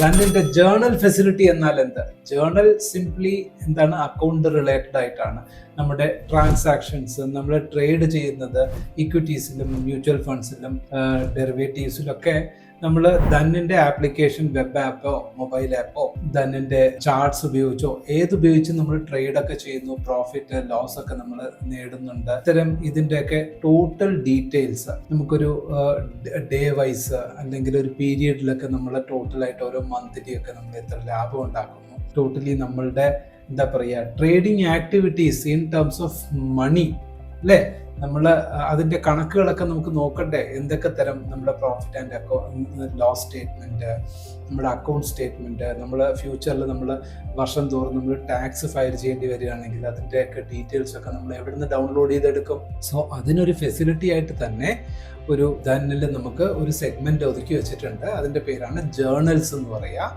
ദാനിന്റെ journal facility എന്നാൽ എന്ത്? Journal simply എന്താണ്? അക്കൗണ്ട് റിലേറ്റഡ് ആയിട്ടാണ്. നമ്മുടെ ട്രാൻസാക്ഷൻസ്, നമ്മൾ ട്രേഡ് ചെയ്യുന്നത് ഇക്വിറ്റീസിലും മ്യൂച്വൽ ഫണ്ട്സിലും ഡെറിവേറ്റീവ്സിലും ഒക്കെ നമ്മൾ ധനിന്റെ ആപ്ലിക്കേഷൻ, വെബ് ആപ്പോ മൊബൈൽ ആപ്പോ ധനിന്റെ ചാർട്ട്സ് ഉപയോഗിച്ചോ ഏതുപയോഗിച്ച് നമ്മൾ ട്രേഡ് ഒക്കെ ചെയ്യുന്നു, പ്രോഫിറ്റ് ലോസ് ഒക്കെ നമ്മൾ നേടുന്നുണ്ട്. ഇത്തരം ഇതിന്റെയൊക്കെ ടോട്ടൽ ഡീറ്റെയിൽസ് നമുക്കൊരു ഡേ വൈസ് അല്ലെങ്കിൽ ഒരു പീരിയഡിലൊക്കെ നമ്മൾ ടോട്ടലായിട്ട് ഓരോ മന്ത്ലി ഒക്കെ നമ്മൾ എത്ര ലാഭം ഉണ്ടാക്കുന്നു, ടോട്ടലി നമ്മളുടെ എന്താ പറയുക trading activities in terms of money അല്ലേ, നമ്മൾ അതിന്റെ കണക്കുകളൊക്കെ നമുക്ക് നോക്കണ്ടേ. എന്തൊക്കെ തരം നമ്മുടെ പ്രോഫിറ്റ് ആൻഡ് ലോസ് സ്റ്റേറ്റ്മെന്റ്, നമ്മുടെ അക്കൗണ്ട് സ്റ്റേറ്റ്മെന്റ്, നമ്മൾ ഫ്യൂച്ചറിൽ നമ്മൾ വർഷം തോറും നമ്മൾ ടാക്സ് ഫയൽ ചെയ്യേണ്ടി വരികയാണെങ്കിൽ അതിൻ്റെയൊക്കെ ഡീറ്റെയിൽസ് ഒക്കെ നമ്മൾ എവിടെ നിന്ന് ഡൗൺലോഡ് ചെയ്തെടുക്കും. സോ അതിനൊരു ഫെസിലിറ്റി ആയിട്ട് തന്നെ ഒരു ധനിൽ നമുക്ക് ഒരു സെഗ്മെന്റ് ഒതുക്കി വെച്ചിട്ടുണ്ട്. അതിന്റെ പേരാണ് ജേർണൽസ് എന്ന് പറയുക.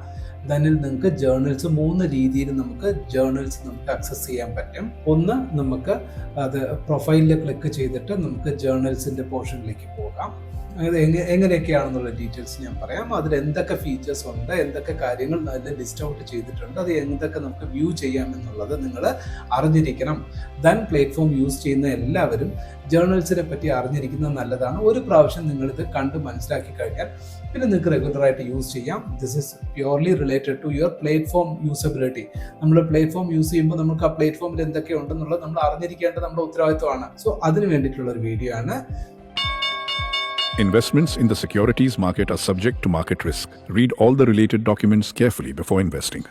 ധനിൽ നിങ്ങൾക്ക് ജേർണൽസ് 3 രീതിയിൽ നമുക്ക് ആക്സസ് ചെയ്യാൻ പറ്റും. ഒന്ന്, നമുക്ക് അത് പ്രൊഫൈലിൽ ക്ലിക്ക് ചെയ്തിട്ട് നമുക്ക് ജേർണൽസിന്റെ പോർഷനിലേക്ക് പോകാം. അത് എങ്ങനെയൊക്കെയാണെന്നുള്ള ഡീറ്റെയിൽസ് ഞാൻ പറയാം. അതിൽ എന്തൊക്കെ ഫീച്ചേഴ്സ് ഉണ്ട്, എന്തൊക്കെ കാര്യങ്ങൾ അതിൽ ലിസ്റ്റ് ഔട്ട് ചെയ്തിട്ടുണ്ട്, അത് എന്തൊക്കെ നമുക്ക് വ്യൂ ചെയ്യാമെന്നുള്ളത് നിങ്ങൾ അറിഞ്ഞിരിക്കണം. ധൻ പ്ലാറ്റ്ഫോം യൂസ് ചെയ്യുന്ന എല്ലാവരും ജേർണൽസിനെ പറ്റി അറിഞ്ഞിരിക്കുന്നത് നല്ലതാണ്. ഒരു പ്രാവശ്യം നിങ്ങളിത് കണ്ട് മനസ്സിലാക്കി കഴിഞ്ഞാൽ പിന്നെ നിങ്ങൾക്ക് റെഗുലറായിട്ട് യൂസ് ചെയ്യാം. This is purely related to your platform usability. നമ്മൾ പ്ലാറ്റ്ഫോം യൂസ് ചെയ്യുമ്പോൾ നമുക്ക് ആ പ്ലാറ്റ്ഫോമിൽ എന്തൊക്കെ ഉണ്ടെന്നുള്ളത് നമ്മൾ അറിഞ്ഞിരിക്കേണ്ടത് നമ്മുടെ ഉത്തരവാദിത്വമാണ്. സോ അതിന് വേണ്ടിയിട്ടുള്ള ഒരു വീഡിയോ ആണ്. Investments in the securities market are subject to market risk. Read all the related documents carefully before investing.